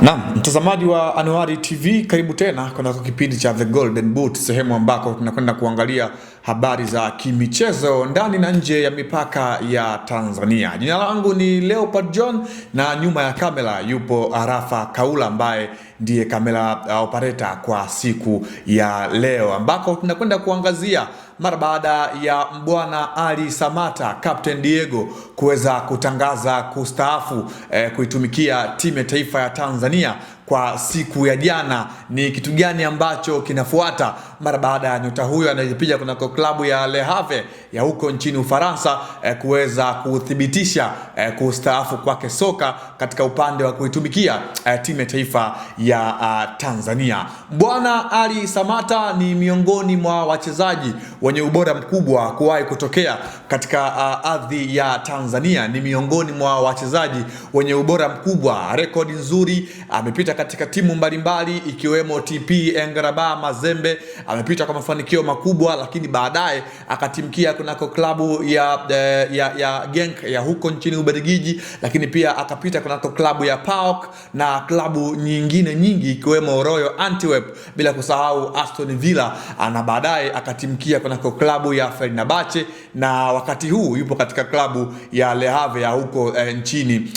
Naam, mtazamaji wa Anuari TV, karibu tena kwa kipindi cha The Golden Boot, sehemu ambako tunakwenda kuangalia habari za kimichezo ndani na nje ya mipaka ya Tanzania. Jina langu ni Leopard John na nyuma ya kamera yupo Arafa Kaula ambaye ndiye kamera operator kwa siku ya leo, ambako tunakwenda kuangazia mara baada ya Bwana Ali Samata, Captain Diego, kuweza kutangaza kustaafu kuitumikia timu ya taifa ya Tanzania kwa siku ya jana. Ni kitu gani ambacho kinafuata mara baada ya nyota huyo anayepiga kunako klabu ya Le Havre ya huko nchini Ufaransa kuweza kuthibitisha kustaafu kwake soka katika upande wa kuitumikia timu ya taifa ya Tanzania. Bwana Ali Samata ni miongoni mwa wachezaji wenye ubora mkubwa kuwahi kutokea katika ardhi ya Tanzania. Ni miongoni mwa wachezaji wenye ubora mkubwa, rekodi nzuri, amepita katika timu mbalimbali ikiwemo TP Engraba Mazembe, amepita kwa mafanikio makubwa, lakini baadaye akatimkia kunako klabu ya Genk ya huko nchini Ubelgiji, lakini pia akapita kunako klabu ya PAOK na klabu nyingine nyingi ikiwemo Royal Antwerp, bila kusahau Aston Villa, na baadaye akatimkia kunako klabu ya Fenerbahce, na wakati huu yupo katika klabu ya Le Havre ya huko nchini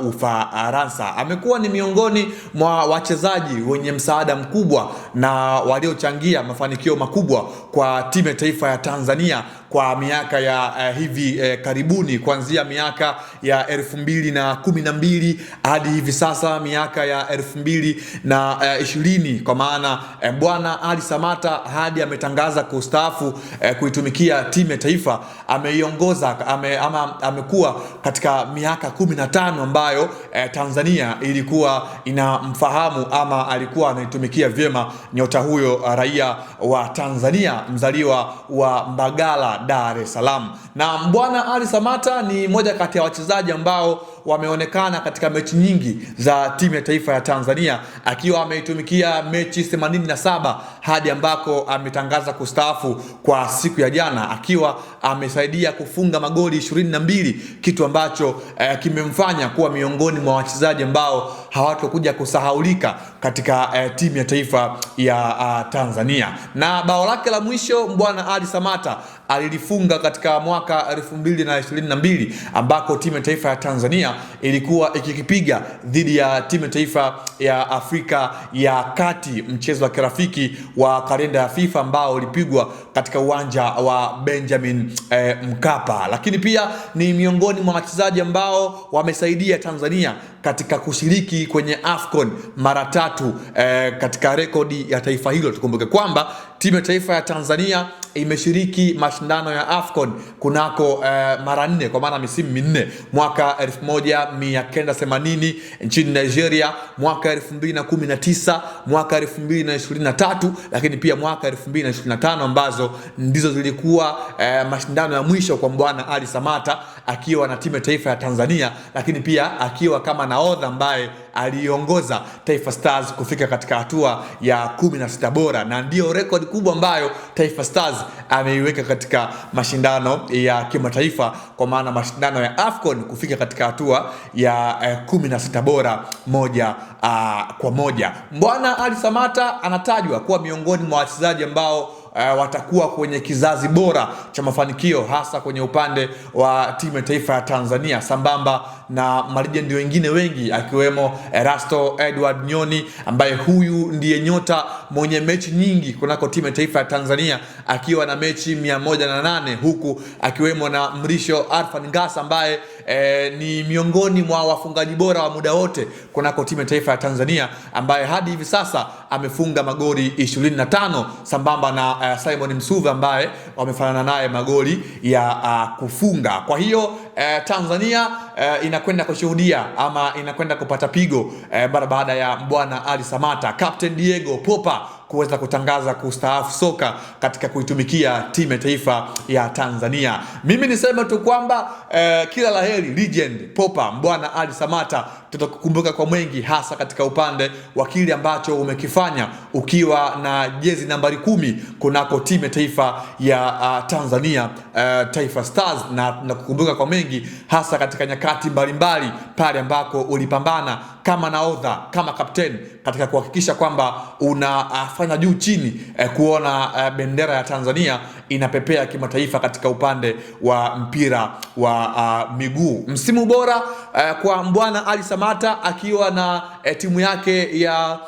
Ufaransa. Amekuwa ni miongoni mwa wachezaji wenye msaada mkubwa na waliochangia mafanikio makubwa kwa timu ya taifa ya Tanzania kwa miaka ya hivi karibuni, kuanzia miaka ya 2012 hadi hivi sasa miaka ya 2020, kwa maana Bwana Ali Samata hadi ametangaza kustaafu kuitumikia timu ya taifa, ameiongoza amekuwa katika miaka 15 ambayo Tanzania ilikuwa inamfahamu ama alikuwa anaitumikia vyema nyota huyo, raia wa Tanzania, mzaliwa wa Mbagala, Dar es Salaam. Na Bwana Ali Samata ni moja kati ya wachezaji ambao wameonekana katika mechi nyingi za timu ya taifa ya Tanzania, akiwa ameitumikia mechi 87 hadi ambako ametangaza kustaafu kwa siku ya jana, akiwa amesaidia kufunga magoli 22, kitu ambacho kimemfanya kuwa miongoni mwa wachezaji ambao hawatokuja kusahaulika katika timu ya taifa ya Tanzania. Na bao lake la mwisho Bwana Ali Samata alilifunga katika mwaka 2022 ambako timu ya taifa ya Tanzania ilikuwa ikikipiga dhidi ya timu ya taifa ya Afrika ya Kati, mchezo wa kirafiki wa kalenda ya FIFA ambao ulipigwa katika uwanja wa Benjamin Mkapa. Lakini pia ni miongoni mwa wachezaji ambao wamesaidia Tanzania katika kushiriki kwenye AFCON mara 3 katika rekodi ya taifa hilo. Tukumbuke kwamba timu ya taifa ya Tanzania imeshiriki mashindano ya AFCON kunako mara 4, kwa maana misimu minne: mwaka 1980 nchini Nigeria, mwaka 2019, mwaka 2023, lakini pia mwaka 2025, ambazo ndizo zilikuwa mashindano ya mwisho kwa Bwana Ali Samata akiwa na timu ya taifa ya Tanzania, lakini pia akiwa kama nahodha ambaye aliongoza Taifa Stars kufika katika hatua ya 16 bora, na ndio rekodi kubwa ambayo Taifa Stars ameiweka katika mashindano ya kimataifa, kwa maana mashindano ya AFCON kufika katika hatua ya 16 bora moja kwa moja. Bwana Ali Samata anatajwa kuwa miongoni mwa wachezaji ambao watakuwa kwenye kizazi bora cha mafanikio, hasa kwenye upande wa timu ya taifa ya Tanzania, sambamba na malejendi wengine wengi akiwemo Erasto Edward Nyoni, ambaye huyu ndiye nyota mwenye mechi nyingi kunako timu ya taifa ya Tanzania akiwa na mechi 108, huku akiwemo na Mrisho Arfan Ngasa ambaye ni miongoni mwa wafungaji bora wa muda wote kunako timu ya taifa ya Tanzania, ambaye hadi hivi sasa amefunga magoli 25 sambamba na Simon Msuva ambaye wamefanana naye magoli ya kufunga. Kwa hiyo Tanzania inakwenda kushuhudia ama inakwenda kupata pigo mara baada ya Bwana Ali Samata, Captain Diego Popa, kuweza kutangaza kustaafu soka katika kuitumikia timu ya taifa ya Tanzania. Mimi niseme tu kwamba kila laheri legend Popa, Bwana Ali Samata, tutakukumbuka kwa mengi, hasa katika upande wa kile ambacho umekifanya ukiwa na jezi nambari 10 kunako timu ya taifa ya Tanzania, Taifa Stars, na tunakukumbuka kwa mengi hasa katika nyakati mbalimbali pale ambako ulipambana kama nahodha, kama kapteni katika kuhakikisha kwamba unafanya juu chini kuona bendera ya Tanzania inapepea kimataifa katika upande wa mpira wa miguu. Msimu bora kwa Mbwana Ali Samata akiwa na timu yake ya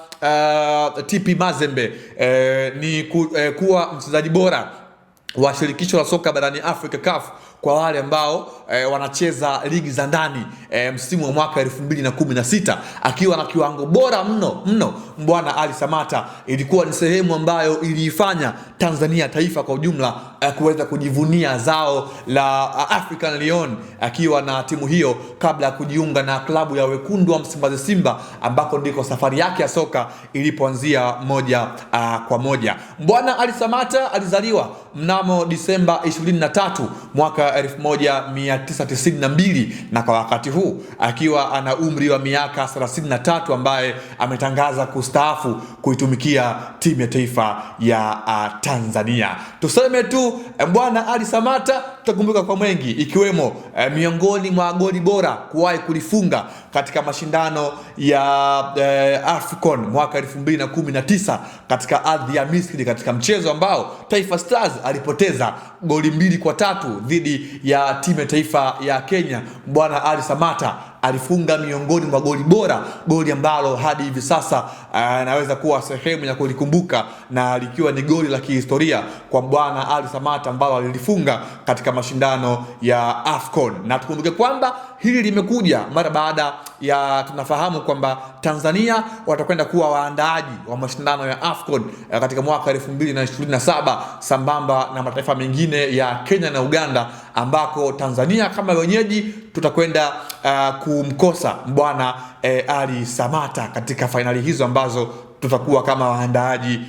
TP Mazembe ni kuwa mchezaji bora wa shirikisho la soka barani Afrika CAF kwa wale ambao wanacheza ligi za ndani msimu wa mwaka 2016 akiwa na kiwango bora mno. Mbwana Ali Samata ilikuwa ni sehemu ambayo iliifanya Tanzania taifa kwa ujumla kuweza kujivunia zao la African Lion akiwa na timu hiyo kabla ya kujiunga na klabu ya wekundu wa Msimbazi Simba, ambako ndiko safari yake ya soka ilipoanzia moja kwa moja. Mbwana Ali Samata alizaliwa mnamo Disemba 23 mwaka 1992 na kwa wakati huu akiwa ana umri wa miaka 33 ambaye ametangaza kustaafu kuitumikia timu ya taifa ya Tanzania. Tuseme tu Mbwana Ali Samata tutakumbuka kwa mengi, ikiwemo miongoni mwa goli bora kuwahi kulifunga katika mashindano ya AFCON mwaka 2019 katika ardhi ya Misri, katika mchezo ambao Taifa Stars alipoteza goli 2-3 dhidi ya timu ya taifa ya Kenya. Mbwana Ali Samata alifunga miongoni mwa goli bora, goli ambalo hadi hivi sasa anaweza kuwa sehemu ya kulikumbuka, na likiwa ni goli la kihistoria kwa Mbwana Ali Samata ambalo alilifunga katika mashindano ya AFCON. Na tukumbuke kwamba hili limekuja mara baada ya tunafahamu kwamba Tanzania watakwenda kuwa waandaaji wa mashindano ya AFCON katika mwaka 2027 sambamba na mataifa mengine ya Kenya na Uganda, ambako Tanzania kama wenyeji tutakwenda kumkosa Mbwana Ali Samata katika fainali hizo ambazo tutakuwa kama waandaaji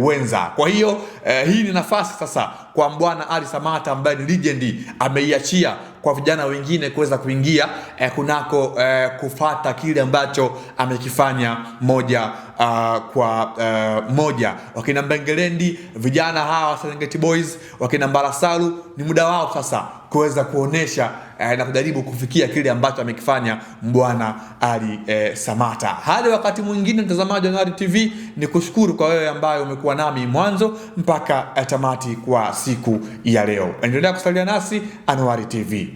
wenza. Kwa hiyo hii ni nafasi sasa kwa Mbwana Ali Samata ambaye ni legend, ameiachia kwa vijana wengine kuweza kuingia kunako kufata kile ambacho amekifanya moja kwa moja. Wakina Mbengelendi, vijana hawa Serengeti Boys, wakina Mbarasalu, ni muda wao sasa kuweza kuonesha na kujaribu kufikia kile ambacho amekifanya Mbwana Ali Samata. Hadi wakati mwingine, mtazamaji wa Anuari TV, ni kushukuru kwa wewe ambaye umekuwa nami mwanzo mpaka tamati kwa siku ya leo. Endelea kusalia nasi Anuari TV.